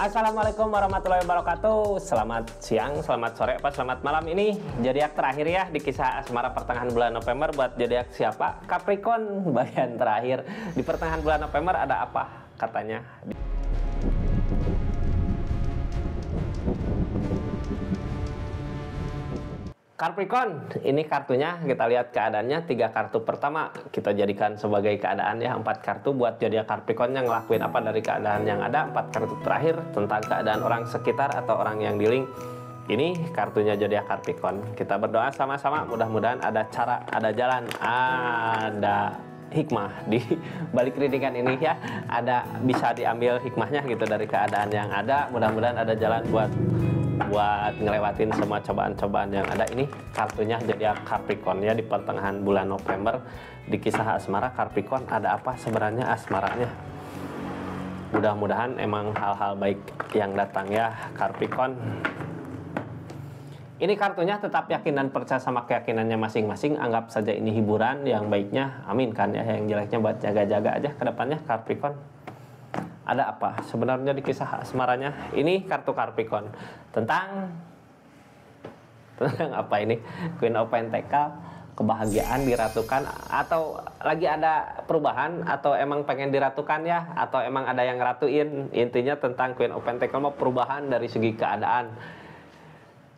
Assalamualaikum warahmatullahi wabarakatuh. Selamat siang, selamat sore, apa selamat malam. Ini zodiak terakhir ya di kisah asmara pertengahan bulan November. Buat zodiak siapa? Capricorn bagian terakhir. Di pertengahan bulan November ada apa katanya? Capricorn, ini kartunya, kita lihat keadaannya. 3 kartu pertama kita jadikan sebagai keadaan ya. 4 kartu buat zodiak Capricorn yang ngelakuin apa dari keadaan yang ada. 4 kartu terakhir tentang keadaan orang sekitar atau orang yang di link. Ini kartunya zodiak Capricorn. Kita berdoa sama-sama, mudah-mudahan ada cara, ada jalan, ada hikmah di balik kritikan ini ya. Ada bisa diambil hikmahnya gitu dari keadaan yang ada. Mudah-mudahan ada jalan buat ngelewatin semua cobaan-cobaan yang ada. Ini kartunya zodiak Capricorn ya di pertengahan bulan November. Di kisah asmara Capricorn ada apa sebenarnya asmaranya? Mudah-mudahan emang hal-hal baik yang datang ya Capricorn. Ini kartunya tetap yakin dan percaya sama keyakinannya masing-masing. Anggap saja ini hiburan, yang baiknya amin kan ya, yang jeleknya buat jaga-jaga aja ke depannya Capricorn. Ada apa sebenarnya di kisah asmaranya? Ini kartu Capricorn tentang apa ini? Queen of Pentacle, kebahagiaan, diratukan, atau lagi ada perubahan, atau emang pengen diratukan ya, atau emang ada yang ngeratuin. Intinya tentang Queen of Pentacle mau perubahan dari segi keadaan.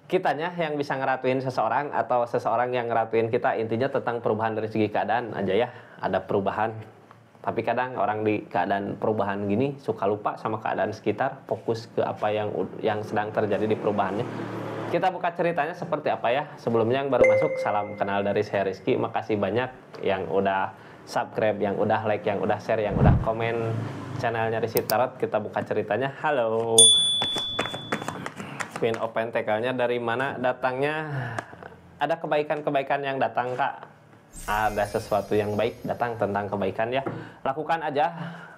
Kitanya yang bisa ngeratuin seseorang atau seseorang yang ngeratuin kita. Intinya tentang perubahan dari segi keadaan aja ya. Ada perubahan. Tapi kadang orang di keadaan perubahan gini suka lupa sama keadaan sekitar, fokus ke apa yang sedang terjadi di perubahannya. Kita buka ceritanya seperti apa ya. Sebelumnya yang baru masuk, salam kenal dari saya Rizky. Makasih banyak yang udah subscribe, yang udah like, yang udah share, yang udah komen channelnya Rizky Tarot. Kita buka ceritanya. Halo. Queen of Pentacle-nya dari mana datangnya? Ada kebaikan-kebaikan yang datang Kak. Ada sesuatu yang baik datang tentang kebaikan ya. Lakukan aja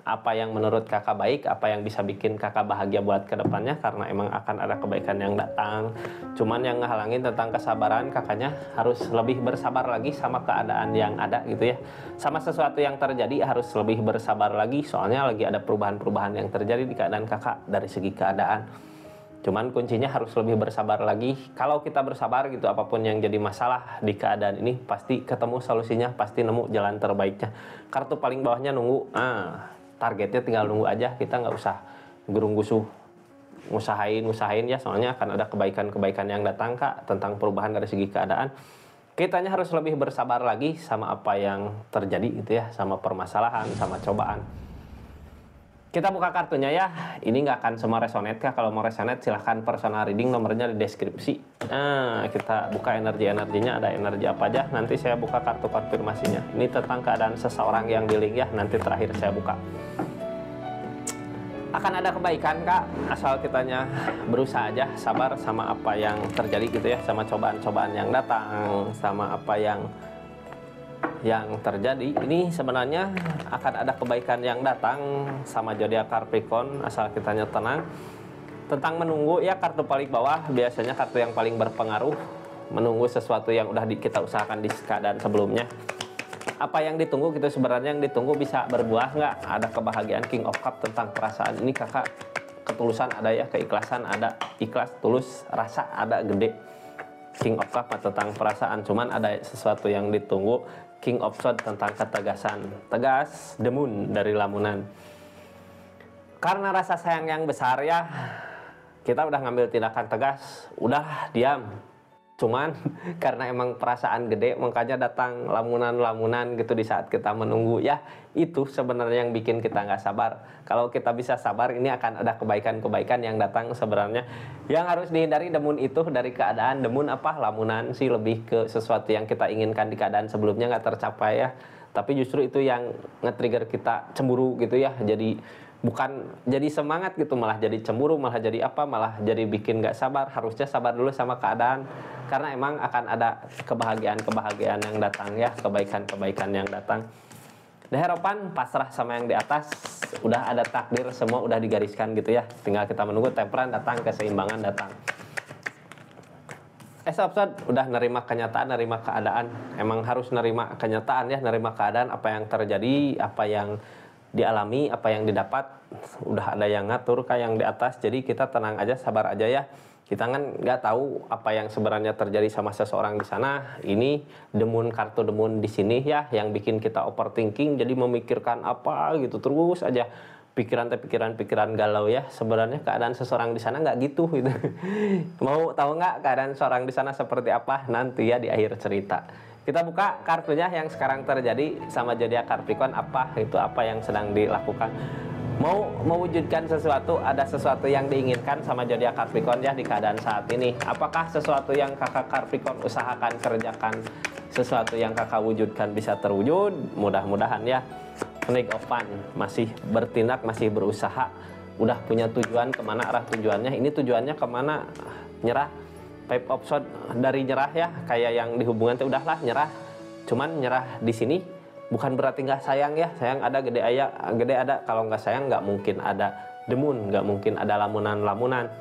apa yang menurut kakak baik, apa yang bisa bikin kakak bahagia buat kedepannya, karena emang akan ada kebaikan yang datang. Cuman yang ngehalangin tentang kesabaran, kakaknya harus lebih bersabar lagi sama keadaan yang ada gitu ya. Sama sesuatu yang terjadi harus lebih bersabar lagi, soalnya lagi ada perubahan-perubahan yang terjadi di keadaan kakak dari segi keadaan. Cuman kuncinya harus lebih bersabar lagi. Kalau kita bersabar gitu, apapun yang jadi masalah di keadaan ini pasti ketemu solusinya, pasti nemu jalan terbaiknya. Kartu paling bawahnya nunggu. Targetnya tinggal nunggu aja. Kita nggak usah gurung-gusuh ngusahain ya. Soalnya akan ada kebaikan-kebaikan yang datang Kak tentang perubahan dari segi keadaan. Kitanya harus lebih bersabar lagi sama apa yang terjadi gitu ya, sama permasalahan, sama cobaan. Kita buka kartunya ya. Ini nggak akan semua resonate Kak. Kalau mau resonate silahkan personal reading, nomornya di deskripsi. Kita buka energinya. Ada energi apa aja? Nanti saya buka kartu konfirmasinya. Ini tentang keadaan seseorang yang di link ya. Nanti terakhir saya buka. Akan ada kebaikan Kak, asal kitanya berusaha aja, sabar sama apa yang terjadi gitu ya, sama cobaan-cobaan yang datang, sama apa yang terjadi. Ini sebenarnya akan ada kebaikan yang datang sama zodiak Capricorn, asal kitanya tenang. Tentang menunggu ya, kartu paling bawah biasanya kartu yang paling berpengaruh. Menunggu sesuatu yang udah kita usahakan di keadaan sebelumnya. Apa yang ditunggu gitu sebenarnya, yang ditunggu bisa berbuah nggak? Ada kebahagiaan, King of Cup tentang perasaan. Ini kakak ketulusan ada ya, keikhlasan ada, ikhlas, tulus, rasa ada gede. King of Cup tentang perasaan, cuman ada sesuatu yang ditunggu. King of Swords tentang ketegasan, tegas, The Moon dari Lamunan. Karena rasa sayang yang besar ya, kita udah ngambil tindakan tegas, udah diam. Cuman karena emang perasaan gede, makanya datang lamunan-lamunan gitu di saat kita menunggu ya. Itu sebenarnya yang bikin kita nggak sabar. Kalau kita bisa sabar, ini akan ada kebaikan-kebaikan yang datang sebenarnya. Yang harus dihindari demun itu dari keadaan. Demun apa? Lamunan sih lebih ke sesuatu yang kita inginkan di keadaan sebelumnya nggak tercapai ya. Tapi justru itu yang nge-trigger kita cemburu gitu ya. Jadi bukan jadi semangat gitu, malah jadi cemburu, malah jadi apa, malah jadi bikin gak sabar. Harusnya sabar dulu sama keadaan, karena emang akan ada kebahagiaan-kebahagiaan yang datang ya, kebaikan-kebaikan yang datang. Harapan pasrah sama yang di atas, udah ada takdir, semua udah digariskan gitu ya, tinggal kita menunggu. Temperan datang, keseimbangan datang. Episode udah nerima kenyataan, nerima keadaan. Emang harus nerima kenyataan ya, nerima keadaan apa yang terjadi, apa yang dialami, apa yang didapat. Udah ada yang ngatur kayak yang di atas. Jadi kita tenang aja, sabar aja ya. Kita kan nggak tahu apa yang sebenarnya terjadi sama seseorang di sana. Ini demun, kartu demun di sini ya, yang bikin kita overthinking. Jadi memikirkan apa gitu terus aja. Pikiran galau ya. Sebenarnya keadaan seseorang di sana nggak gitu. Mau tahu nggak keadaan seseorang di sana seperti apa? Nanti ya di akhir cerita. Kita buka kartunya yang sekarang terjadi sama zodiak Capricorn, apa itu, apa yang sedang dilakukan. Mau mewujudkan sesuatu, ada sesuatu yang diinginkan sama zodiak Capricorn ya di keadaan saat ini. Apakah sesuatu yang kakak Capricorn usahakan, kerjakan, sesuatu yang kakak wujudkan bisa terwujud? Mudah-mudahan ya. Snake of Fun, masih bertindak, masih berusaha, udah punya tujuan, kemana arah tujuannya. Ini tujuannya kemana? Nyerah. Five of Swords dari nyerah ya, kayak yang di hubungan itu udahlah nyerah. Cuman nyerah di sini bukan berarti nggak sayang ya. Sayang ada, gede ada. Kalau nggak sayang nggak mungkin ada demun, nggak mungkin ada lamunan-lamunan.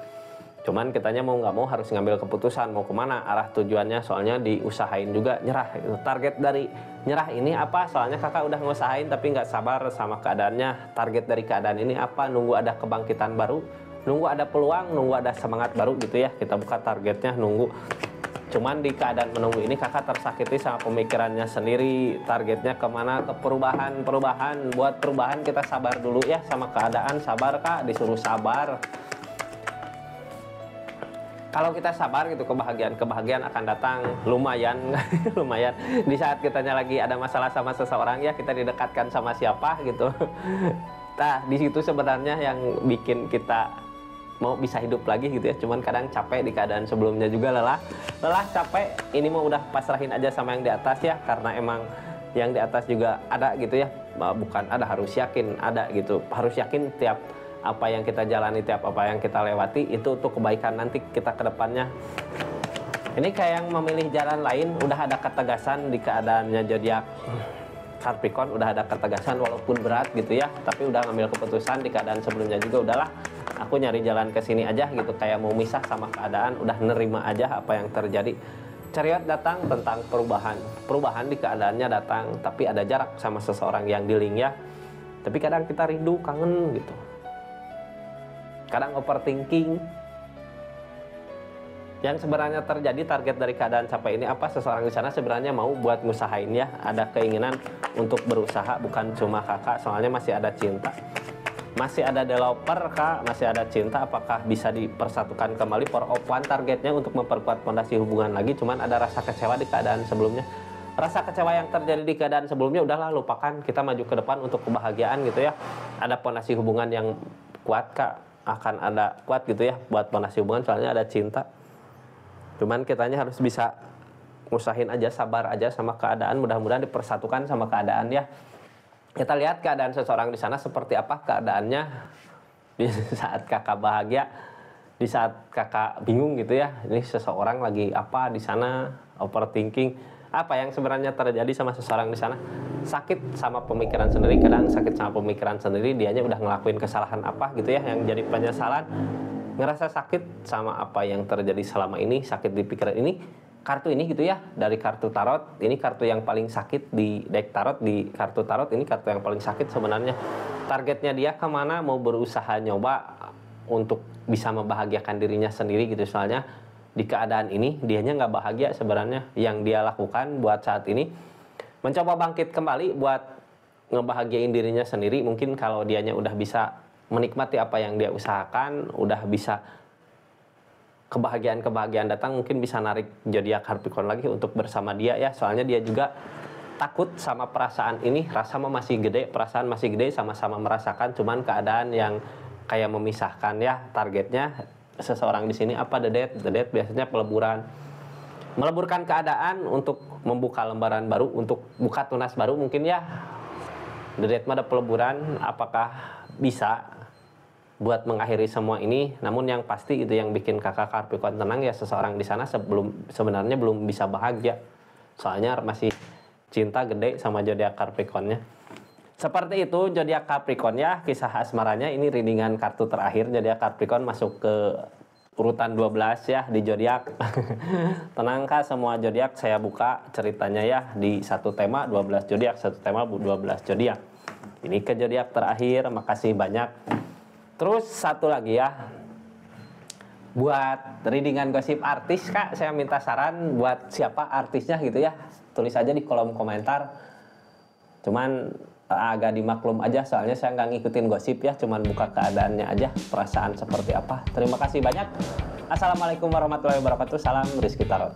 Cuman kitanya mau nggak mau harus ngambil keputusan mau kemana arah tujuannya, soalnya diusahain juga nyerah. Target dari nyerah ini apa? Soalnya kakak udah ngusahain tapi nggak sabar sama keadaannya. Target dari keadaan ini apa? Nunggu ada kebangkitan baru, nunggu ada peluang, nunggu ada semangat baru gitu ya. Kita buka targetnya nunggu. Cuman di keadaan menunggu ini kakak tersakiti sama pemikirannya sendiri. Targetnya kemana? Ke perubahan. Buat perubahan kita sabar dulu ya sama keadaan. Sabar kak, disuruh sabar. Kalau kita sabar gitu, kebahagiaan akan datang lumayan. Lumayan di saat kitanya lagi ada masalah sama seseorang ya, kita didekatkan sama siapa gitu. Nah di situ sebenarnya yang bikin kita mau bisa hidup lagi gitu ya. Cuman kadang capek, di keadaan sebelumnya juga lelah capek. Ini mau udah pasrahin aja sama yang di atas ya, karena emang yang di atas juga ada gitu ya. Bukan ada, harus yakin ada gitu. Harus yakin tiap apa yang kita jalani, tiap apa yang kita lewati itu untuk kebaikan nanti kita ke depannya. Ini kayak yang memilih jalan lain, udah ada ketegasan di keadaannya zodiak Capricorn, udah ada ketegasan walaupun berat gitu ya, tapi udah ngambil keputusan. Di keadaan sebelumnya juga udahlah, aku nyari jalan ke sini aja gitu, kayak mau misah sama keadaan, udah nerima aja apa yang terjadi. Chariot datang tentang perubahan di keadaannya datang, tapi ada jarak sama seseorang yang dealing ya. Tapi kadang kita rindu, kangen gitu. Kadang overthinking. Yang sebenarnya terjadi, target dari keadaan capek ini apa? Seseorang di sana sebenarnya mau buat ngusahain ya, ada keinginan untuk berusaha, bukan cuma kakak, soalnya masih ada cinta, masih ada developer kak, masih ada cinta. Apakah bisa dipersatukan kembali? For of One targetnya untuk memperkuat fondasi hubungan lagi, cuman ada rasa kecewa di keadaan sebelumnya. Rasa kecewa yang terjadi di keadaan sebelumnya udahlah lupakan, kita maju ke depan untuk kebahagiaan gitu ya. Ada fondasi hubungan yang kuat kak, akan ada kuat gitu ya buat fondasi hubungan, soalnya ada cinta. Cuman kitanya harus bisa usahain aja, sabar aja sama keadaan, mudah-mudahan dipersatukan sama keadaan ya. Kita lihat keadaan seseorang di sana seperti apa keadaannya di saat kakak bahagia, di saat kakak bingung gitu ya. Ini seseorang lagi apa di sana, overthinking. Apa yang sebenarnya terjadi sama seseorang di sana? Sakit sama pemikiran sendiri, kadang sakit sama pemikiran sendiri, dianya udah ngelakuin kesalahan apa gitu ya yang jadi penyesalan, ngerasa sakit sama apa yang terjadi selama ini, sakit di pikiran ini. Kartu ini gitu ya, dari kartu tarot, ini kartu yang paling sakit di deck tarot, di kartu tarot ini kartu yang paling sakit sebenarnya. Targetnya dia kemana? Mau berusaha nyoba untuk bisa membahagiakan dirinya sendiri gitu, soalnya di keadaan ini dianya nggak bahagia sebenarnya. Yang dia lakukan buat saat ini mencoba bangkit kembali buat ngebahagiain dirinya sendiri. Mungkin kalau dianya udah bisa menikmati apa yang dia usahakan, udah bisa kebahagiaan datang, mungkin bisa narik zodiak Capricorn lagi untuk bersama dia ya. Soalnya dia juga takut sama perasaan ini, rasa masih gede, perasaan masih gede, sama-sama merasakan, cuman keadaan yang kayak memisahkan ya. Targetnya seseorang di sini apa? The Death biasanya meleburkan keadaan untuk membuka lembaran baru, untuk buka tunas baru mungkin ya. The Death mah ada peleburan, apakah bisa buat mengakhiri semua ini? Namun yang pasti itu yang bikin kakak Capricorn tenang ya, seseorang di sana sebenarnya belum bisa bahagia, soalnya masih cinta gede sama zodiak Capricornnya. Seperti itu zodiak Capricorn ya, kisah asmaranya. Ini readingan kartu terakhir zodiak Capricorn masuk ke urutan 12 ya di zodiak. Tenang Kak, semua zodiak saya buka ceritanya ya di satu tema 12 zodiak, satu tema 12 zodiak. Ini ke zodiak terakhir, makasih banyak. Terus satu lagi ya. Buat readingan gosip artis Kak, saya minta saran buat siapa artisnya gitu ya. Tulis aja di kolom komentar. Cuman agak dimaklum aja soalnya saya nggak ngikutin gosip ya, cuman buka keadaannya aja, perasaan seperti apa. Terima kasih banyak. Assalamualaikum warahmatullahi wabarakatuh. Salam Rizky Tarot.